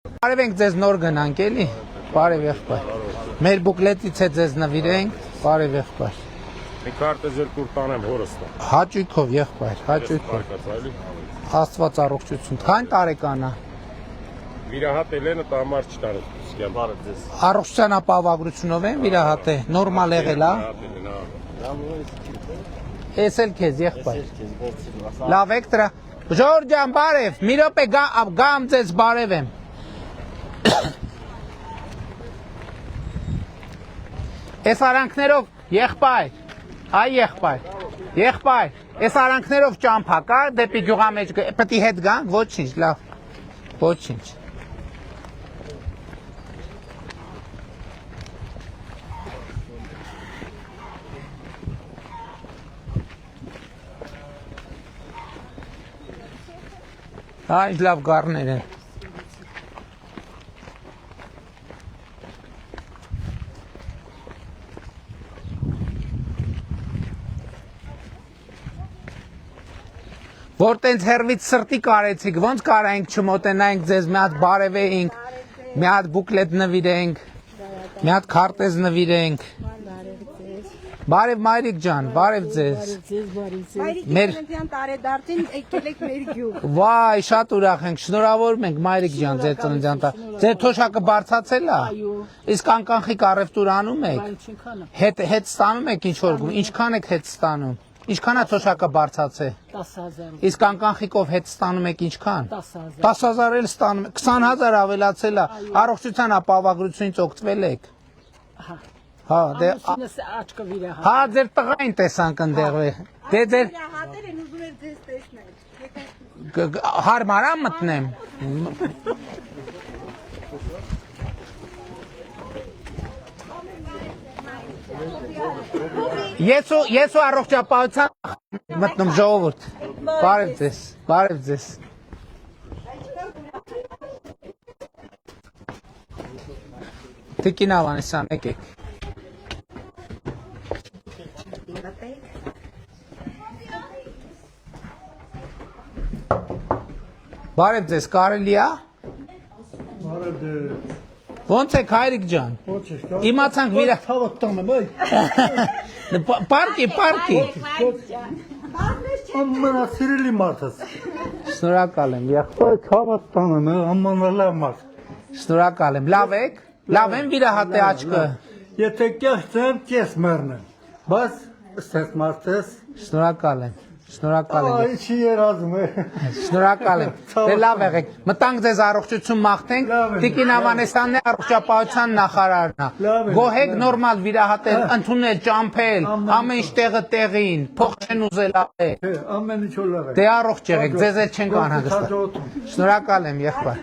Բարև ենք ձեզ նոր գնանք էլի, բարև եղբայր, մեր բուկլետից է ձեզ նվիրենք, բարև եղբայր։ Մի քարտեզ երկու տանեմ հորս տա։ Հաճույքով եղբայր, հաճույքով։ Աստված առողջություն, քանի տարեկան է։ Վիրահատել են համար չտարը, սկեմ բարև ձեզ։ Առողջության ապահովագրությունով են վիրահատել, նորմալ եղել է։ Էս էլ քեզ եղբայր։ Լավ եք դրա։ Ժորժ ջան, բարև, մի րոպե գամ ձեզ բարև եմ։ Այս արանքներով եղբայր, այ եղբայր, այս արանքներով ճամփա կա, դեպի գյուղամեջ պետք է հետ գանք, ոչինչ, լավ, ոչինչ։ Այ լավ գառներ են։ Որ տենց հերվից սրտի կարեցիք, ոնց կարայինք չմոտենայինք ձեզ, մի հատ բարևեինք, մի հատ բուկլետ նվիրենք, մի հատ քարտեզ նվիրենք։ Բարև մայրիկ ջան, բարև ձեզ։ Մայրիկյան տարեդարձին եկել եք մեր գյուղ։ Վայ, շատ ուրախ ենք, շնորհավորում ենք մայրիկ ջան, ձեր ծննդյան տա։ Ձեր թոշակը բարձացել է։ Իսկ անկանխիկ առևտուր անում եք։ Հետ ստանում եք ինչ որ, ինչքան եք հետ ստանում։ Ինչքան է թոշակը բարձացել։ 10,000։ Իսկ անկանխիկով հետ ստանում եք ինչքան։ 10,000։ 10,000 էլ ստանում եք, 20,000 ավելացել է։ Առողջության ապահովագրությունից օգտվել եք։ Հա, դե աչքը վիրահատ։ հա, ձեր տղային տեսանք ընդեղ։ Դե ձեր Հատել են ուզում են ձեզ տեսնել։ հարմար է մտնեմ։ Ես ու առողջապահության մտնում ժողովուրդ։ Բարև ձեզ, բարև ձեզ։ Տիկին Ավանեսյան, եկեք։ Բարև ձեզ, կարելի է։ Ոնց եք հայրիկ ջան։ Իմացանք վիրա։ Պարկի։ Ամենասիրելի մարդս։ Շնորհակալ եմ, եղբայր։ Ցավը տանում եմ, ամանալա մարդ։ Շնորհակալ եմ, լավ եք։ Լավ եմ վիրահատե աչքը։ Եթե կեղծ եմ, կես մեռնեմ։ Բայց ստես մարդս։ Շնորհակալ եմ։ Շնորհակալ եմ։ Ինչի երազում է։ Շնորհակալ եմ։ Դե լավ եղեք։ Մտանք ձեզ առողջություն մաղթենք։ Տիկին Ավանեսյանն է առողջապահության նախարարն է։ Գոհեք նորմալ վիրահատել, ընդունել, ճամփել, ամեն ինչ տեղը տեղին, փող չեն ուզել ավել։ Ամեն ինչ լավ է։ Դե առողջ եղեք, ձեզ էլ չենք անհանգստացել։ Շնորհակալ եմ, եղբայր։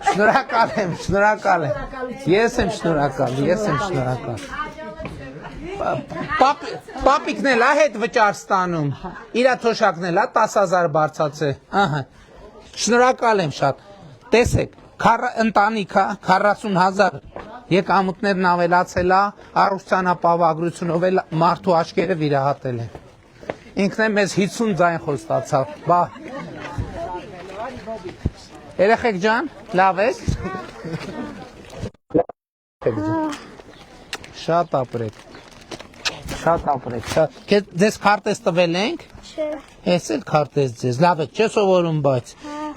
Շնորհակալ եմ։ Ես եմ շնորհակալ։ Պապիկն էլ է հետ վճար ստանում, իրա թոշակն էլ է 10,000 բարձացել, շնորհակալ եմ շատ, տեսեք, ընտանիքը 40,000 եկամուտներն ավելացել է, առողջության ապահովագրությունով էլ մարդու աչքերը վիրահատել են, ինքն է մեզ 50 ձայն խոստացավ, երեխեք ջան, լավ եք, շատ ապրեք, ձեզ քարտեզ տվել ենք, ես էլ քարտեզ ձեզ, լավ եք, չէ սովորում, բայց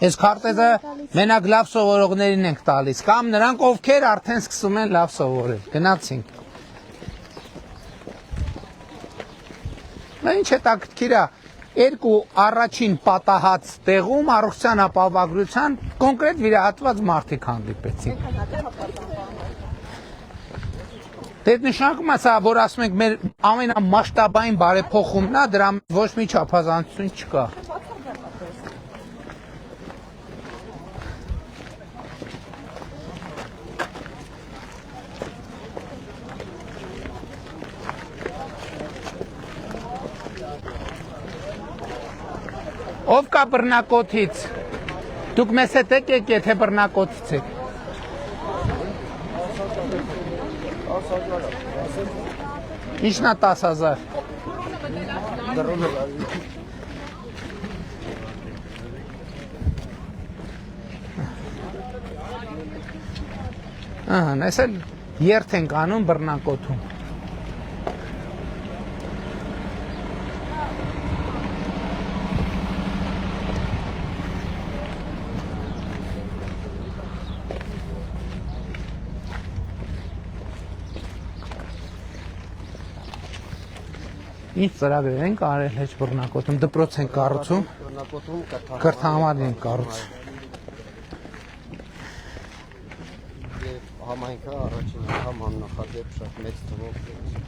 ես քարտեզը մենակ լավ սովորողներին ենք տալիս, կամ նրանք ովքեր արդեն սկսում են լավ սովորել, գնացինք, ինչ հետաքրքիր է, երկու առաջին պատահած տեղում առողջության ապահովագրության կոնկրետ վիրահատված մարդիկ հանդիպեցին։ Դե նշանակում է սա, որ ասում ենք մեր ամենամասշտաբային բարեփոխումն է, դրա ոչ մի չափազանցություն չկա։ Ով կա բռնակոթից։ Դուք մեզ հետ եք եկեք, թե բռնակոթից եք։ Ինչն է 10,000։ Ահա, այս էլ երթ ենք անում բռնակոթում։ Ինչ ծրագրեր ենք արել հեչ բռնակոթում, դպրոց ենք կառուցում, կրթահամար ենք կառուցում։ Համայնքը առաջին անգամ աննախադեպ շատ մեծ թվով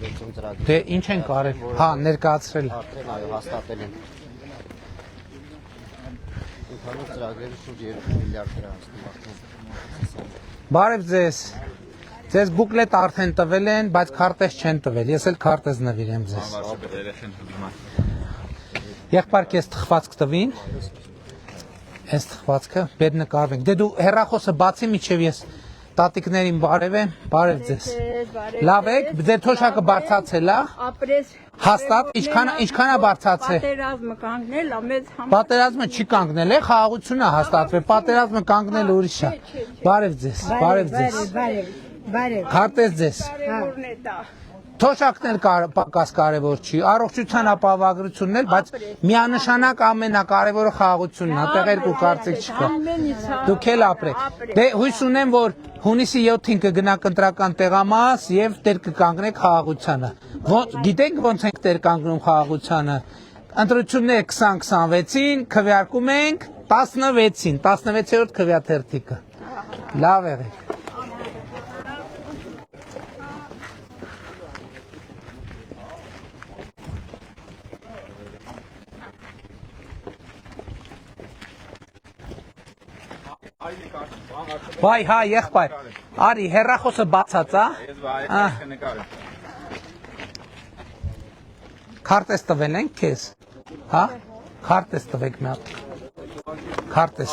վերցում ծրագրեր։ Դե ինչ ենք արել, հա, ներկայացրել։ Արդեն այո, հաստատել են։ Ընդհանուր ծրագրերը շուրջ 2 միլիարդ դրամ հասնում արդեն։ Բարև ձեզ։ Ձեզ բուկլետ արդեն տվել են, բայց քարտեզ չեն տվել։ Ես էլ քարտեզ նվիրեմ ձեզ։ Եղբայր քեզ թխվածք տվին։ Այս թխվածքը բեր նկարվենք։ Դե դու հեռախոսը բացի միջև ես տատիկներին բարև եմ, բարև ձեզ։ Լավ եք, ձեր թոշակը բարձացել է։ Ապրես Հաստատ ինչքան է բարձացել։ պատերազմը կանգնել, ամեծ համ Պատերազմը չի կանգնել է, խաղաղությունը հաստատվել։ Պատերազմը կանգնել ուրիշ է։ Բարև ձեզ, բարև ձեզ։ բարև Քարտեզ ձեզ։ կարևորն է դա։ Թոշակն էլ պակաս կարևոր չի, առողջության ապահովագրությունն էլ, բայց միանշանակ ամենակարևորը խաղաղությունն է, այդտեղ երկու կարծիք չկա։ Դուք էլ ապրեք։ Դե հույս ունեմ, որ հունիսի 7-ին կգնաք ընտրական տեղամաս եւ տեր կկանգնեք խաղաղությանը։ Գիտենք ոնց ենք տեր կանգնում խաղաղությանը։ Ընտրությունները 2026-ին քվեարկում ենք 16-ին, 16-րդ քվեաթերթիկը։ Լավ եղեք։ Վայ, հա, եղբայր, արի, հեռախոսը բացած, քարտեզ տվել ենք քեզ, հա, քարտեզ տվեք մի հատ, քարտեզ,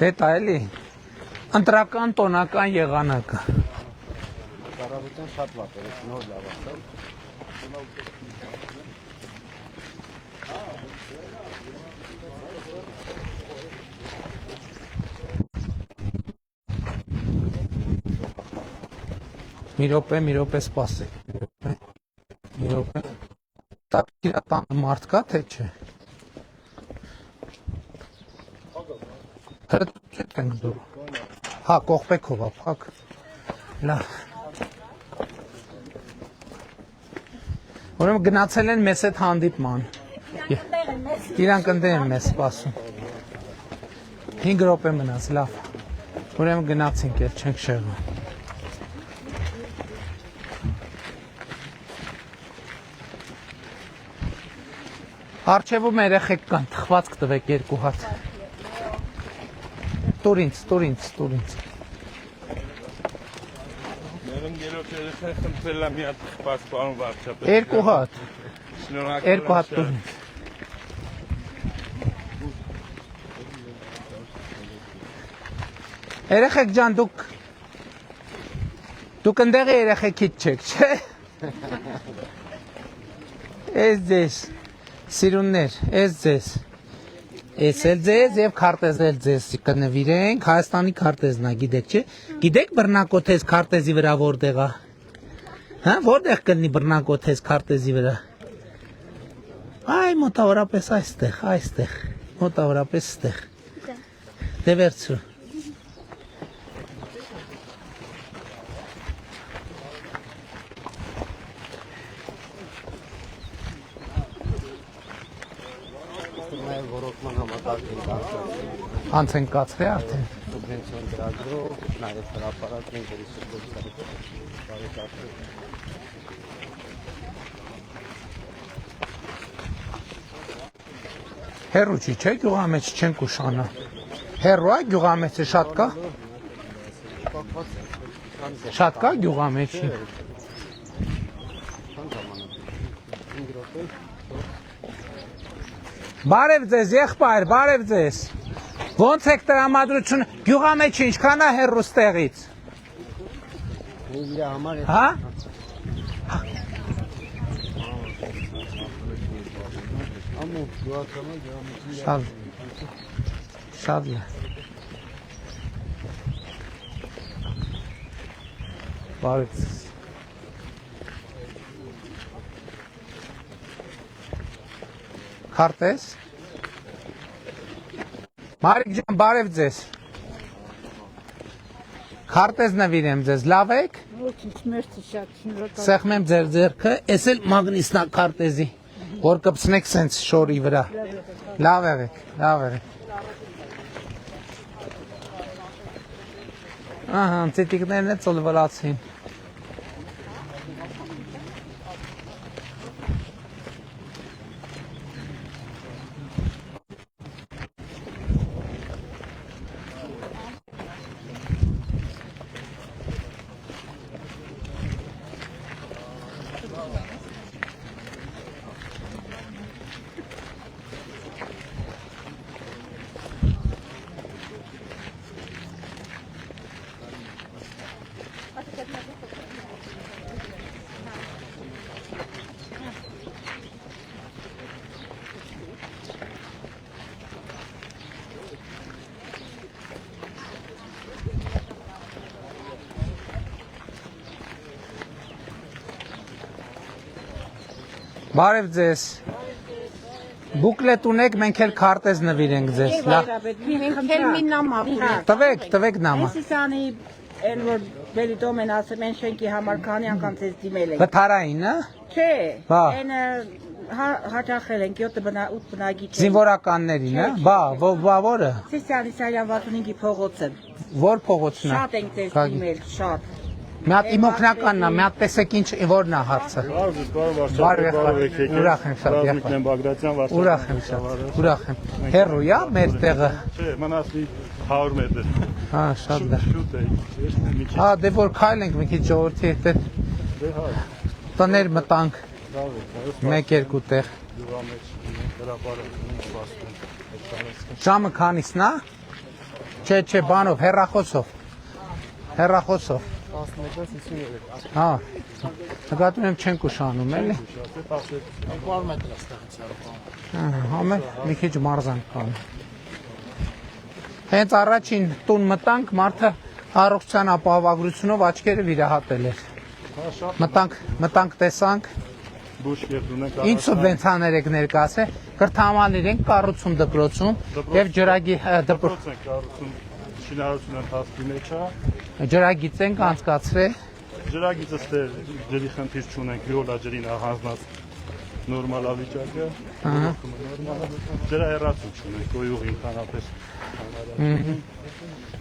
դե տա էլի, ընտրական տոնական եղանակը։ Կառավարության շատ վատ է, նոր լավ է։ Մի րոպե սպասեք, մի րոպե, տակիրա տանը մարդ կա, թե չէ։ Հրտ ենք դու, հա, կողպեքով ապակ, լավ, ուրեմն գնացել են մեզ հետ հանդիպման, իրանք ընդեղ են մեզ սպասում, 5 րոպե մնաց, լավ, ուրեմն գնացինք էլ չենք շեղում, Արջևում երեխեք կան, թխվածք տվեք 2 հատ, տուր ինձ, Մերում գերոք երեխա խնդրել եմ մի հատ թխված պարոն վարչապետ։ 2 հատ, Շնորհակալ 2 հատ տուր ինձ, երեխեք ջան, դուք ընդեղի երեխեքից չեք, չէ, ես ձեզ, սիրուններ, ես ձեզ, ես էլ ձեզ և քարտեզ էլ ձեզ կնվիրենք, Հայաստանի քարտեզն է, գիտեք չէ, գիտեք բռնակոթեզ քարտեզի վրա որտեղ է, հա, որտեղ կլինի բռնակոթեզ քարտեզի վրա, այ մոտավորապես այստեղ, մոտավորապես ստեղ, դե վերցրու, Ռոռոկման համակարգ են կազմել։ անց են կացրի արդեն, Սուբվենցիոն ծրագրով, նաև հրապարակն են գրի սուբվենցիա։ Հերու չի, չէ, գյուղամեջ չենք ուշանա։ Հերու է գյուղամեջը շատ կա։ Շատ կա գյուղամեջի։ Բարև ձեզ, եղբայր, բարև ձեզ։ Ոնց եք տրամադրությունը, գյուղամեջը ինչքան է հեռու ստեղից։ Հա։ Շատ լավ։ Բարև ձեզ։ Քարտեզ։ Մարիկ ջան, բարև ձեզ։ Քարտեզ նվիրեմ ձեզ, լավ եք։ Սեղմեմ ձեր ձեռքը, էս էլ մագնիսնա քարտեզի, որ կպցնեք սենց շորի վրա։ Լավ եղեք, լավ եղեք։ Ահա, ծիտիկներն է ծլվլացին։ Բարև ձեզ։ Բուկլետ ունեք, մենք էլ քարտեզ նվիրենք ձեզ։ Հելմին նամա։ Տվեք նամա։ Այսիսանի էլ որ բելիտոմ են ասում են շենքի համար քանի անգամ ձեզ դիմել են։ Վթարային, հա։ Չէ, Բա։ այն հաճախել են 7 բնակիչ։ Զինվորականներին, հա։ Բա որը։ Սիսյանի Սարյան 65-ի փողոցը։ Որ փողոցն է։ Շատ ենք ձեզ դիմել, շատ։ Մի հատ իմ օգնականն է, մի հատ տեսեք ինչ որն է հարցը։ Ուրախ եմ շատ, ուրախ եմ շատ, ուրախ եմ։ Հեռու է մեր տեղը։ Չէ, մնաց մի 100 մետր։ Հա, շատ լավ։ Շուտ է։ Հա, դե որ քայլենք մի քիչ ժողովրդի հետ տներ մտանք։ Մեկ-երկու տեղ։ Ժամը քանիսն է։ Չէ, բանով, հեռախոսով։ Հա, նկատում եմ չենք ուշանում, էլի։ Համը մի քիչ մարզանք կանում։ Հենց առաջին տուն մտանք, մարդը առողջության ապահովագրությունով աչքերը վիրահատել էր։ Մտանք տեսանք։ Ինչ սուբվենցիաներ եք ներկայացրել, կրթահամաններ ենք կառուցում դպրոցում եւ ջրագի շինարարության ընթացքի մեջ է։ Ջրագիծ ենք անցկացրել։ Ջրագիծը ստեր ջրի խնդիր չունենք, յոլա ջրին առանձնած նորմալ ավիճակը։ Ջրահեռացում չունենք, գոյուղի ընդհանրապես։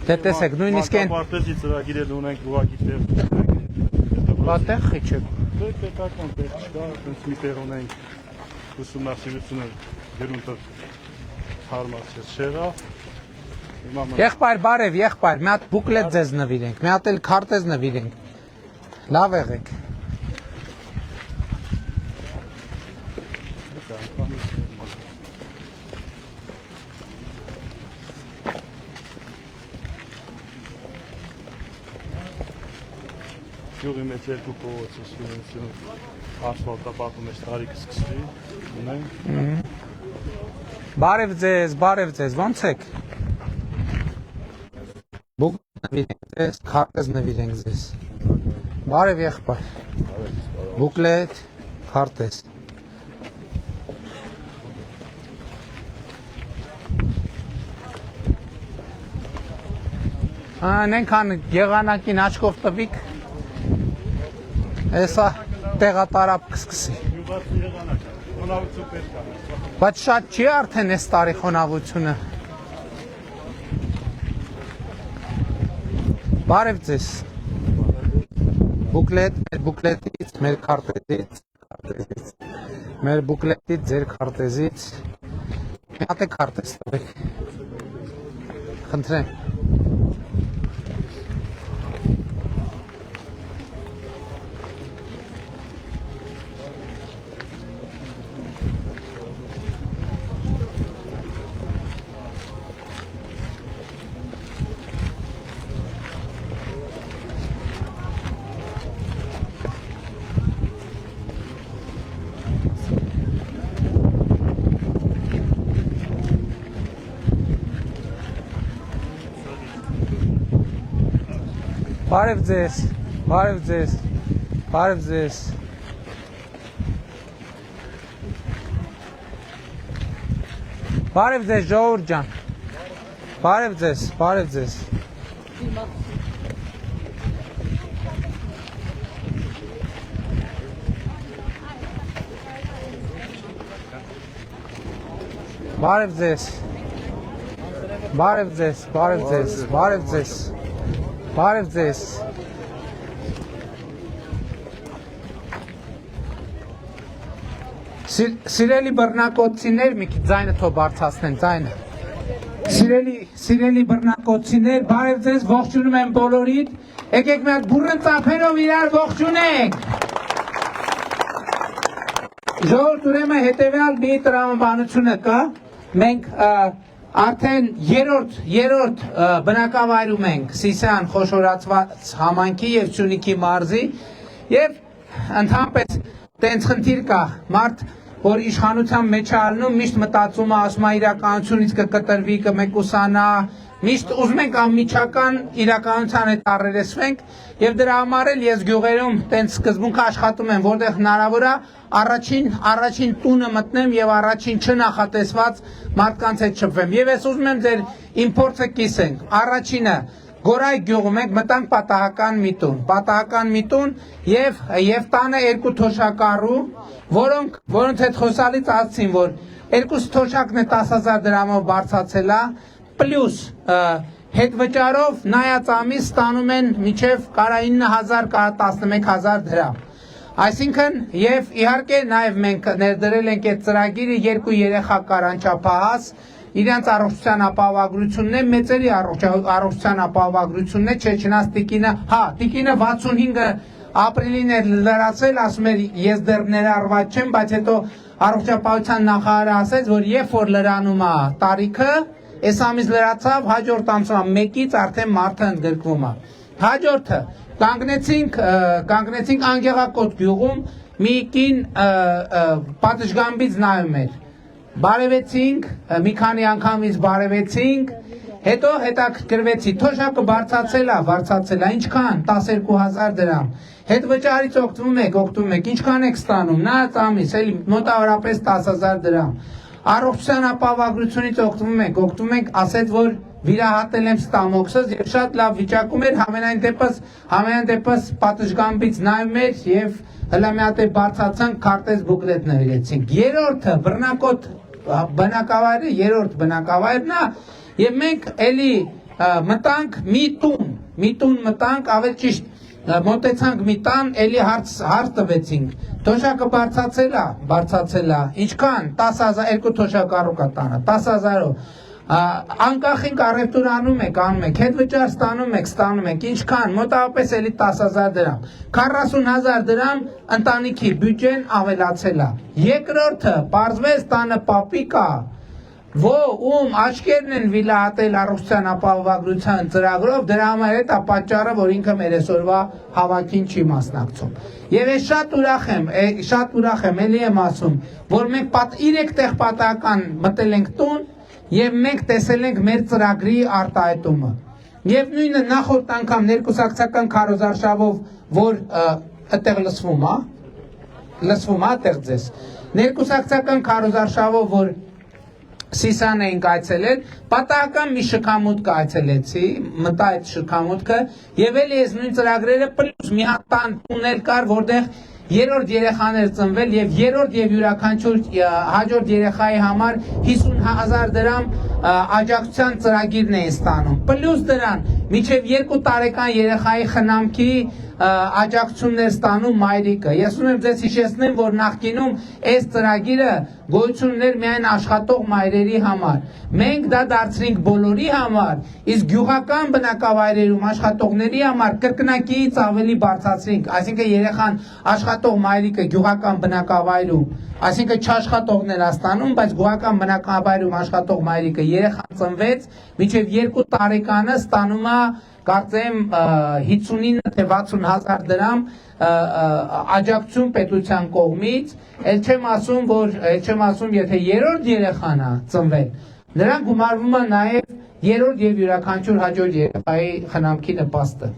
Դե տեսեք, նույնիսկ այն պարտեզի ծրագիր էլ ունենք, ուղղակի տեղ։ բատեղ խիչեք։ Պետական տեղ չկա, այնպես մի տեղ ունենք ուսումնասիրությունը գերունտը հարմարցած շեղա։ Եղբայր, բարև, եղբայր, մի հատ բուկլետ ձեզ նվիրենք, մի հատ էլ քարտեզ նվիրենք։ Լավ եղեք։ Գյուղի մեջ երկու փողոց է սուբվենցիոն, ասֆալտապատում է տարի կսկսվի, ունենք։ Բարև ձեզ, ոնց եք։ Բուկլետ նվիրենք ձեզ, քարտեզ նվիրենք ձեզ։ Բարև եղբայր։ Բուկլետ, քարտեզ։ Այնքան եղանակին աչքով տվիք։ Էսա տեղատարապ կսկսի։ Բայց շատ չի արդեն այս տարի խոնավությունը։ Բարև ձեզ։ Բուկլետ, մեր բուկլետից, մեր քարտեզից, մեր բուկլետից, ձեր քարտեզից։ մի հատ քարտեզ տվեք։ Խնդրեմ։ Բարև ձեզ, բարև ձեզ, բարև ձեզ։ Բարև ձեզ ժողովուրդ ջան։ Բարև ձեզ, բարև ձեզ։ Բարև ձեզ։ Բարև ձեզ, բարև ձեզ, բարև ձեզ։ Բարև ձեզ։ Սիրելի բռնակոծիներ, մի քիչ ձայնը թող բարձրացնեն, ձայնը։ Սիրելի բռնակոծիներ, բարև ձեզ, ողջունում եմ բոլորիդ։ Եկեք մի հատ բուռն ծափերով իրար ողջունենք։ Ժողովուրդ, ուրեմն հետևյալ մի տրամաբանությունը կա։ Մենք արդեն երրորդ բնակավայրում ենք Սիսիան խոշորացված համայնքի եւ Սյունիքի մարզի եւ ընդհանրապես տենց խնդիր կա մարդ որ իշխանության մեջ է ալնում միշտ մտածում է ասում է իրականությունից կկտրվի կմեկուսանա միշտ ուզում ենք անմիջական իրականության հետ առերեսվենք եւ դրա համար էլ ես գյուղերում տենց սկզբունքը աշխատում եմ որտեղ հնարավոր է առաջին տունը մտնեմ եւ առաջին չնախատեսված մարդկանց հետ շփվեմ եւ ես ուզում եմ ձեր իմպորտը կիսենք առաջինը Գորայ գյուղում ենք մտանք պատահական մի տուն եւ տանը երկու թոշակառու որոնց հետ խոսալից ասացին որ երկու թոշակն է 10000 դրամով բարձրացել է պլյուս հետ վճարով նայած ամիս ստանում են մինչև կարա 9000 կարա 11000 դրամ այսինքն եւ իհարկե նաեւ մենք ներդրել ենք այդ ծրագիրը երկու երեխա կարանչապահաս իրանց առողջության ապահովագրությունն է մեծերի առողջության ապահովագրությունն է չէ չնայած տիկինը 65-ը ապրիլին էր լրացել ասում էր ես դեռ ներառված չեմ բայց հետո առողջապահության նախարարը ասեց որ երբ որ լրանում է տարիքը այս ամիս լրացավ հաջորդ ամսվա 1-ից արդեն մարդը ընդգրկվում է հաջորդը կանգնեցինք Անգեղակոտ գյուղում մի կին պատշգամբից նայում էր բարևեցինք մի քանի անգամից բարևեցինք հետո հետաքրքրվեցի թոշակը բարձրացել է ինչքան 12000 դրամ հետ վճարից օգտվում եք ինչքան եք ստանում նայած ամիս էլի մոտավորապես 10000 դրամ առողջության ապահովագրությունից օգտվում եք ասեց որ վիրահատել եմ ստամոքսս եւ շատ լավ վիճակում էր համենայն դեպս պատշգամբից նայում էր եւ հələ մի հատ բարձրացանք քարտեզ բուկլետ նվիրեցինք երրորդը բռնակոտ բնակավայրը երրորդ բնակավայրն է եւ մենք էլի մտանք մի տուն մտանք ավելի ճիշտ մոտեցանք մի տան էլի հարց տվեցինք թոշակը բարձրացել է ինչքան 10000 երկու թոշակառու կա տանը 10000-ով անկախ ենք առևտուր անում եք հետ վճար ստանում եք ինչքան մոտավորապես էլի 10000 դրամ 40000 դրամ ընտանիքի բյուջեն ավելացել է երկրորդը պարզվեց տանը պապիկ է ում աչքերն են վիլահատել առողջության ապահովագրության ծրագրով դրա համար է դա պատճառը որ ինքը մեր այսօրվա հավաքին չի մասնակցում եւ ես շատ ուրախ եմ էլի եմ ասում որ մենք 3 տեղ պատահական մտել ենք տուն Եվ մենք տեսել ենք մեր ծրագրի արտահայտումը։ Եվ նույնը նախորդ անգամ ներկուսակցական քարոզարշավով, որ այդտեղ լսվում է այդտեղ ձեզ։ Ներկուսակցական քարոզարշավով, որ Սիսիան էինք այցելել, պատահական մի շքամուտք այցելեցի, մտա այդ շքամուտքը, եւ էլի այս նույն ծրագրերը պլյուս մի հատ տուն կար, որտեղ երրորդ երեխան էր ծնվել եւ երրորդ եւ յուրաքանչյուր հաջորդ երեխայի համար 50000 դրամ աջակցության ծրագիրն էին ստանում։ Պլյուս դրան Մինչև 2 տարեկան երեխայի խնամքի աջակցություններ ստանում մայրիկը։ Ես ուզում եմ ձեզ հիշեցնեմ, որ նախկինում այս ծրագիրը գոյություն ուներ միայն աշխատող մայրերի համար։ Մենք դա դարձրինք բոլորի համար, իսկ գյուղական բնակավայրերում աշխատողների համար կրկնակիից ավելի բարձրացրինք, այսինքն երեխան աշխատող մայրիկը գյուղական բնակավայրում, այսինքն չաշխատողներ ստանում, բայց գյուղական բնակավայրում աշխատող մայրիկը երեխան ծնվեց, մինչև 2 տարեկանը ստանում է կարծեմ 59 թե 60 հազար դրամ աջակցություն պետության կողմից, էլ չեմ ասում, եթե երրորդ երեխան է ծնվել, նրան գումարվում է նաև երրորդ եւ յուրաքանչյուր հաջորդ երեխայի խնամքի նպաստը։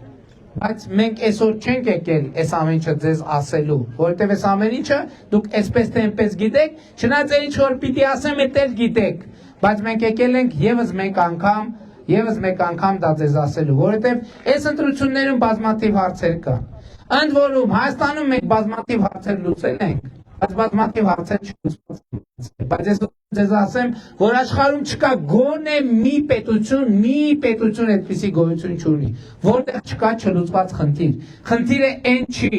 Բայց մենք այսօր չենք եկել այս ամեն ինչը ձեզ ասելու, որովհետև այս ամեն ինչը դուք այսպես թե այնպես գիտեք, չնայած ինչ որ պիտի ասեմ, էլ գիտեք, բայց մենք եկել ենք եւս մեկ անգամ դա ձեզ ասելու, որովհետև այս ընտրություններում բազմաթիվ հարցեր կա։ Ընդ որում Հայաստանում մենք բազմաթիվ հարցեր լուծել ենք, բայց բազմաթիվ հարցեր չլուծված են։ Բայց ես ձեզ ասեմ, որ աշխարհում չկա գոնե մի պետություն այդպիսի գոյություն չունի, որտեղ չկա չլուծված խնդիր։ Խնդիրը այն չի,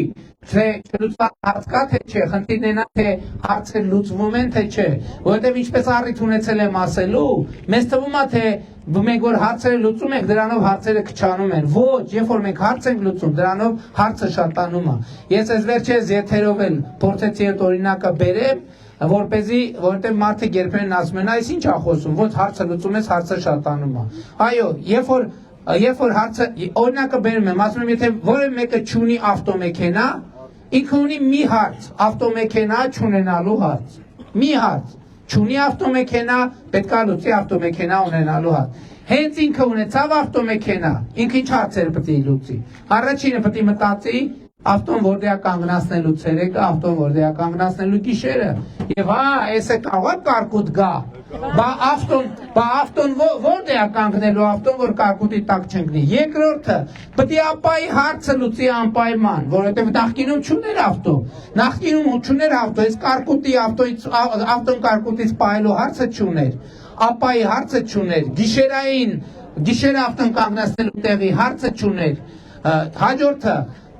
թե չլուծված հարց կա թե չէ, խնդիրն այն է, թե հարցեր լուծվում են թե չէ, որովհետև ինչպես առիթ ունեցել եմ ասելու, մեզ թվում է թե մենք որ հարցերը լուծում ենք, դրանով հարցերը քչանում են։ Ոչ, երբ որ մենք հարց ենք լուծում, դրանով հարցը շատանում է։ Ես այս վերջերս եթերով էլ փորձեցի այդ օրինակը բերեմ, որովհետև մարդիկ երբեմն ասում են, այս ինչ է խոսում, ոչ հարցը լուծում ես, հարցը շատանում է։ Այո, երբ որ հարցը օրինակը բերում եմ, ասում եմ, եթե որևէ մեկը չունի ավտոմեքենա, ինքը ունի մի հարց, ավտոմեքենա չունենալու հարց։ Մի հարց։ Չունի ավտոմեքենա, պետք է լուծի ավտոմեքենա ունենալու հարց։ Հենց ինքը ունեցավ ավտոմեքենա, ինքը ինչ հարցեր պետք է լուծի։ Առաջինը պետք է մտածի ավտոն որտեղ է կանգնացնելու ցերեկը, ավտոն որտեղ է կանգնացնելու գիշերը։ Եվ էսը կարող է կարկուտ գա։ Բա ավտոն որտեղ է կանգնելու, ավտոն որ կարկուտի տակ չընկնի։ Երկրորդը պետք է ապայի հարցը լուծի անպայման, որովհետև նախկինում չուներ ավտո։ Այս կարկուտի ավտոն կարկուտից պահելու հարցը չուներ։ Ապայի հարցը չուներ։ Գիշերը ավտոն կանգնացնելու տեղի հարցը չուներ։ Հաջորդը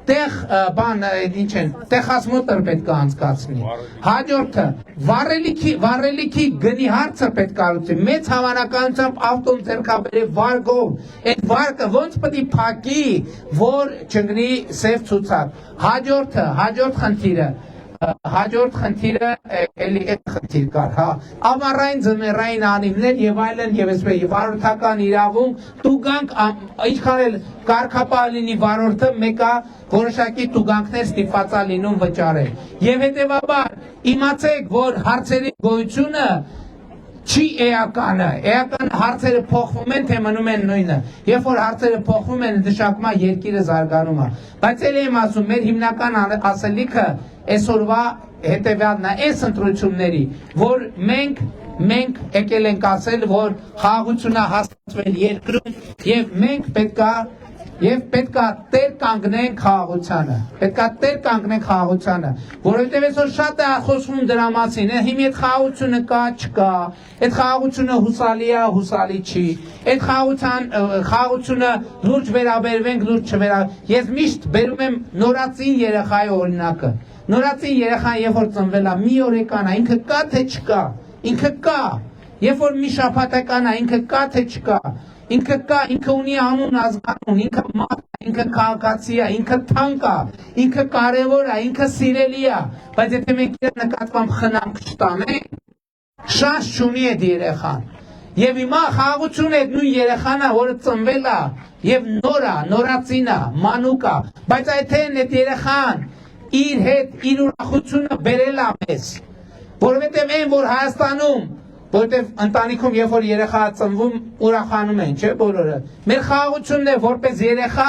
տեղացմոտր պետք է անցկացնի։ Հաջորդը վառելիքի գնի հարցը պետք է լուծի։ Մեծ հավանականությամբ ավտոն ձեռքաբերե վարգով։ Այդ վարկը ոնց պետք է փակի, որ չընկնի սև ցուցակ։ Հաջորդ խնդիրը էլի այդ խնդիր կար, հա։ Ամառային ձմեռային անիվներ եւ այլն եւ այսպես վարորդական իրավունք, տուգանք, ինչքան էլ կարգապահ լինի վարորդը, մեկը որոշակի տուգանքներ ստիպված է լինում վճարել։ Եվ հետեւաբար իմացեք, որ հարցերի գոյությունը չի էականը, հարցերը փոխվում են, թե մնում են նույնը։ Երբ որ հարցերը փոխվում են, նշանակում է երկիրը զարգանում է։ Բայց էլ եմ ասում, մեր հիմնական ասելիքը այսօրվա հետևյալն է, այս ընտրությունների, որ մենք եկել ենք ասել, որ խաղաղությունը հաստատվել երկրում եւ մենք պետք է տեր կանգնենք խաղաղությանը, որովհետև այսօր շատ է խոսվում դրա մասին, հիմա այդ խաղաղությունը կա, չկա, այդ խաղաղությունը հուսալի է, հուսալի չի, այդ խաղաղությունը լուրջ վերաբերվենք, լուրջ չվերաբերվենք։ Ես միշտ բերում եմ նորածին երեխայի օրինակը։ Նորածին երեխան երբ որ ծնվել է, մի օրեկան է, ինքը կա թե չկա, ինքը կա, երբ որ մի շաբաթական է, ինքը կա թե չկա, ինքը կա, ինքը ունի անուն, ազգանուն, ինքը մարդ է, ինքը քաղաքացի է, ինքը թանկ է, ինքը կարևոր է, ինքը սիրելի է, բայց եթե մենք իր նկատմամբ խնամք չտանենք, շանս չունի այդ երեխան։ Եվ հիմա խաղաղությունը այդ նույն երեխան է, որը ծնվել է, եւ նորածին է, մանուկ է, բայց այդ երեխան իր հետ իր ուրախությունը բերել է մեզ, որովհետև այն որ Հայաստանում, որովհետև ընտանիքում երբ որ երեխա ծնվում ուրախանում են, չէ՞ բոլորը։ Մեր խաղաղությունն է որպես երեխա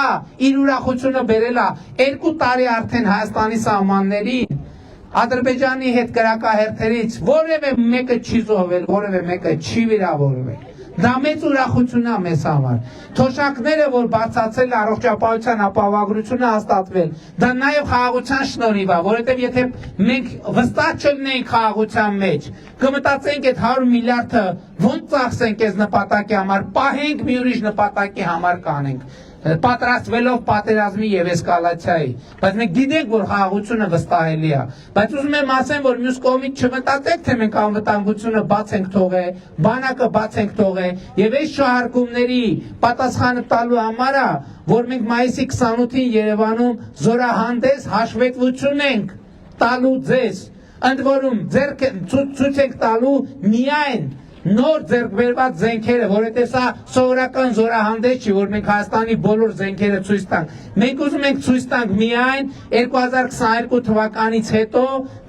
իր ուրախությունը բերել է 2 տարի արդեն Հայաստանի սահմաններին, Ադրբեջանի հետ կրակահերթերից որևէ մեկը չի զոհվել, որևէ մեկը չի վիրավորվել։ Դա մեծ ուրախություն է մեզ համար։ Թոշակները, որ բացացել առողջապահության ապահովագրությունը հաստատվել, դա նաև խաղաղության շնորհիվ է, որովհետև եթե մենք վստահ չլինենք խաղաղության մեջ, կմտածենք այդ 100 միլիարդը ոնց ծախսենք այս նպատակի համար, պահենք մի ուրիշ նպատակի համար կանենք։ Պատրաստվելով պատերազմի եւ էսկալացիայի, բայց մենք գիտենք, որ խաղաղությունը վստահելի է, բայց ուզում եմ ասեմ, որ մյուս կողմից չմտածեք, թե մենք անվտանգությունը բաց ենք թողել, բանակը բաց ենք թողել եւ այս շահարկումների պատասխանը տալու համար է, որ մենք մայիսի 28-ին Երևանում զորահանդես հաշվետվություն ենք տալու ձեզ, ընդ որում ցույց ենք տալու միայն նոր ձեռքբերված զենքերը, որովհետև սա սովորական զորահանդես չի, որ մենք Հայաստանի բոլոր զենքերը ցույց տանք։ Մենք ուզում ենք ցույց տանք միայն 2022 թվականից հետո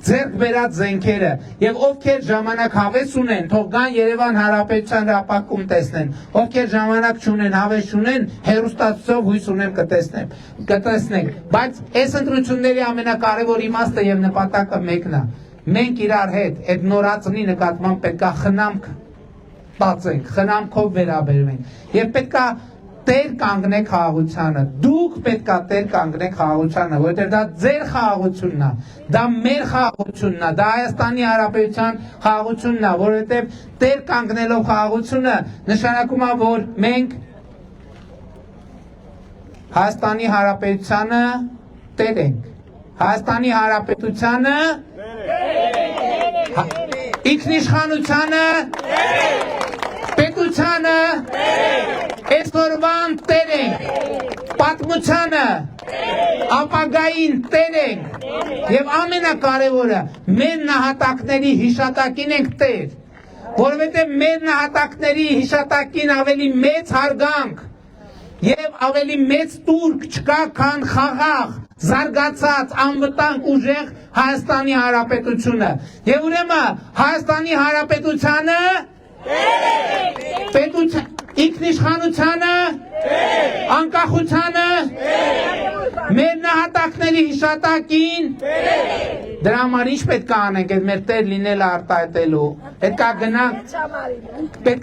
ձեռքբերած զենքերը, եւ ովքեր ժամանակ հավես ունեն, թող գան Երևան Հանրապետության հրապարակում տեսնեն, ովքեր ժամանակ չունեն, հավես չունեն, հեռուստացույցով հույս ունեմ կտեսնենք։ Բայց այս ընտրությունների ամենակարևոր իմաստը եւ նպատակը մեկն է։ Մենք իրար հետ այդ նորածնի նկատմամբ պետք է խնամք բացենք, խնամքով վերաբերվենք եւ պետքա տեր կանգնեք խաղաղությանը, դուք պետքա տեր կանգնեք խաղաղությանը, որովհետեւ դա ձեր խաղաղությունն է, դա մեր խաղաղությունն է, դա Հայաստանի Հանրապետության խաղաղությունն է, որովհետեւ տեր կանգնելով խաղաղությունը նշանակում է, որ մենք Հայաստանի Հանրապետությանը տեր ենք, Հայաստանի Հանրապետությանը ինքնիշխանությանը պետությանը այսօրվան տեր ենք, պատմությանը ապագային տեր ենք եւ ամենակարևորը մեր նահատակների հիշատակին ենք տեր, որովհետեւ մեր նահատակների հիշատակին ավելի մեծ հարգանք եւ ավելի մեծ տուրք չկա, քան խաղաղ, զարգացած, անվտանգ ուժեղ Հայաստանի Հանրապետությունը։ Եվ ուրեմն Հայաստանի Հանրապետությանը ինքնիշխանությանը, անկախությանը, մեր նահատակների հիշատակին, դրա համար ինչ պետք է անենք, այդ մեր տեր լինելը արտահայտելու, պետք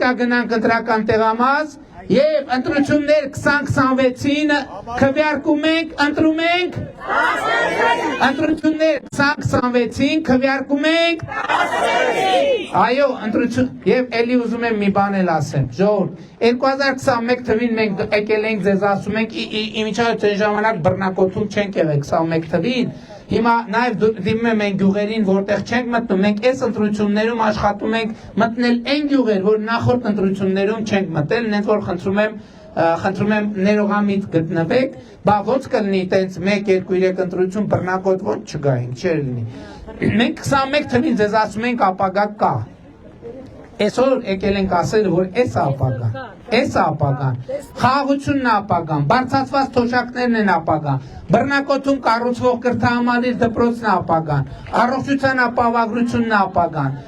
է գնանք ընտրական տեղամաս եւ ընտրություններ 2026-ին քվեարկում ենք, ընտրում ենք ընտրություններ 2026-ին քվեարկում ենք այո, ընտրություն եւ ելի ուզում եմ մի բան էլ ասեմ, ժողովուրդ 2021 թվին մենք եկել ենք ձեզ ասում ենք իմիջիայլոց այն ժամանակ բռնակոթում չենք եղել 21 թվին Հիմա նաև դիմում եմ այն գյուղերին, որտեղ չենք մտնում, մենք այս ընտրություններում աշխատում ենք մտնել այն գյուղեր, որ նախորդ ընտրություններում չենք մտել, նենց որ խնդրում եմ ներողամիտ գտնվեք, բա ոնց կլինի տենց 1-2-3 ընտրություն բռնակոտ ոնց չգայինք, չէր լինի։ Մենք 21 թվին ձեզ ասում ենք ապագա կա։ Այսօր եկել ենք ասել, որ այս ապագան, խաղաղությունն է ապագան, բարձրացված թոշակներն են ապագան, բռնակոթում կառուցվող կրթահամանիր դպրոցն է ապագան, առողջության ապահովագրությունն է ապագան,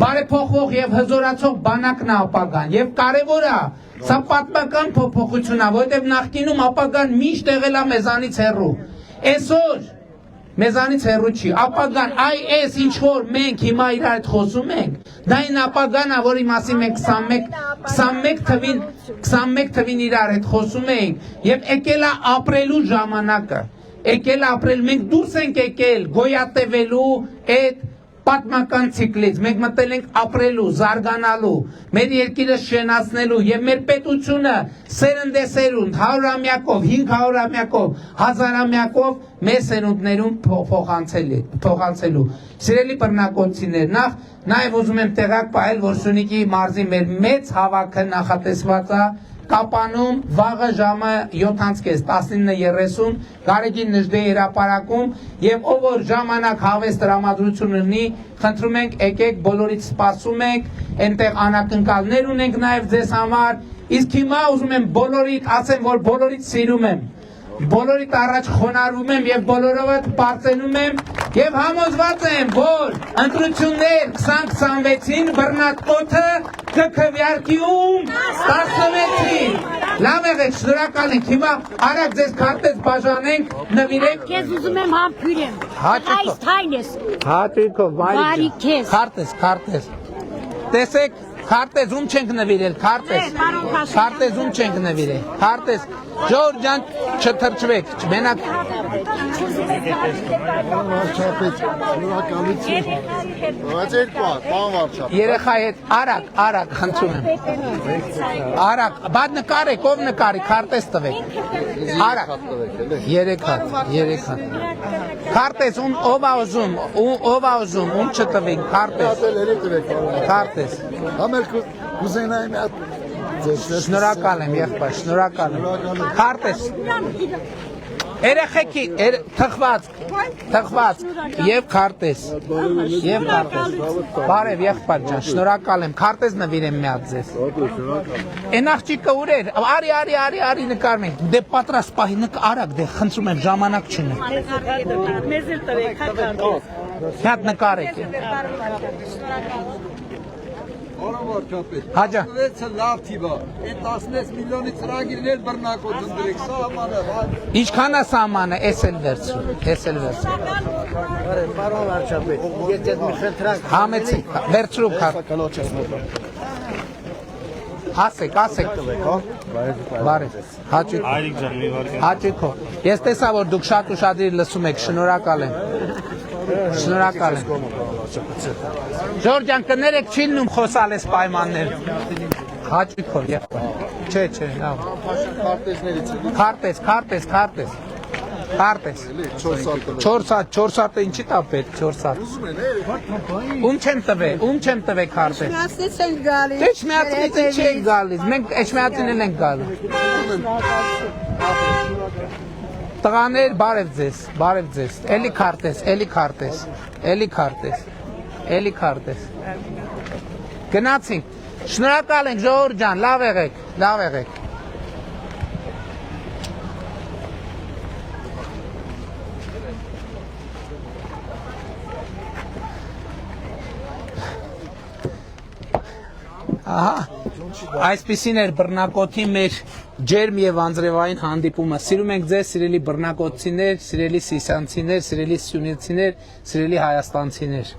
բարեփոխվող եւ հզորացող բանակն է ապագան, եւ կարեւորը սա պատմական փոփոխություն է, որովհետեւ նախկինում ապագան միշտ եղել է մեզանից հեռու, այսօր մեզանից հեռու չի, ապագան այս ինչ որ մենք հիմա իրար հետ խոսում ենք, դա այն ապագան է, որի մասին մենք 21 թվին իրար հետ խոսում ենք եւ եկել է ապրելու ժամանակը, եկել է ապրել, մենք դուրս ենք եկել գոյատևելու այդ պատմական ցիկլից, մենք մտել ենք ապրելու, զարգանալու, մեր երկիրը շենացնելու եւ մեր պետությունը սերնդեսերունդ 100-ամյակով, 500-ամյակով, 1000-ամյակով մեր սերունդներում փոխանցելու։ Սիրելի բռնակոծիներ, նաև ուզում եմ տեղակ պահել, որ Սյունիքի մարզի մեր մեծ հավաքը նախատեսված է Կապանում վաղը ժամը 7:30, 19:30 Գարեգին Նժդեի հրապարակում եւ ով որ ժամանակ հավես տրամադրություն ունի, խնդրում ենք եկեք, բոլորից սպասում ենք, այնտեղ անակնկալներ ունենք նաեւ ձեզ համար, իսկ հիմա ուզում եմ բոլորիդ ասեմ, որ բոլորիդ սիրում եմ, բոլորիդ առաջ խոնարհվում եմ եւ բոլորովդ պարծենում եմ եւ համոզված եմ, որ ընտրություններ 2026-ին բռնակոթը կքվեարկիում 16-ին։ Լավ եղեք, շնորհակալ ենք։ Հիմա արագ ձեզ քարտեզ բաժանենք, նվիրեք։ Քեզ ուզում եմ համբուրեմ։ Այս թայնես։ Հաճույքով, Բարի քեզ։ Քարտեզ։ Տեսեք, քարտեզ ում չենք նվիրել, քարտեզ ում չենք նվիրել, քարտեզ, Ժողովուրդ ջան, չթրջվեք, մենակ երեխայի հետ արագ, խնդրում եմ, արագ, բադ նկարեք, ով նկարի, քարտեզ տվեք, արագ, 3 հատ, քարտեզ, ով ա ուզում, ում չտվին, քարտեզ, շնորհակալ եմ, եղբայր, շնորհակալ եմ, քարտեզ, երեխեքի, թխված, և քարտեզ, բարև եղբայր ջան, շնորհակալ եմ, քարտեզ նվիրեմ մի հատ ձեզ, են աղջիկը ուր էր, արի նկարում ենք, դե պատրաստ պահի արագ, դե խնդրում եմ ժամանակ չունի, հատ նկարեք, Հաջա լավ թիվա, այդ 16 միլիոնի ծրագիրներ բռնակոտ ընդրեք, սահմանը, ինչքան է սահմանը, ես էլ վերցրու, Պարոն վարչապետ, եթե մի խնդրանք համեցիկ, վերցրու քարտ, ասեք, բարև, հաճիքով, ես տեսա, որ դուք շատ ուշադրիր լսում եք, շնորհակալ եմ, Ժողովուրդ ջան, կներեք չի լինում խոսալ ես պայմաններ, հաճիքով, չէ, լավ, քարտեզ, 4 հատը ինչի տա պետք, 4 հատ, ում չեմ տվե քարտեզ, էջմիածնից չենք գալիս, մենք էջմիածին էլ ենք գալու, տղաներ, բարև ձեզ, էլի քարտեզ, գնացինք, շնորհակալ ենք ժողովուրդ ջան, լավ եղեք, Այսպիսին էր բռնակոթի մեր ջերմ և անձրևային հանդիպումը, սիրում ենք ձեզ սիրելի բռնակոթցիներ, սիրելի սիսյանցիներ, սիրելի սյունեցիներ, սիրելի հայաստանցիներ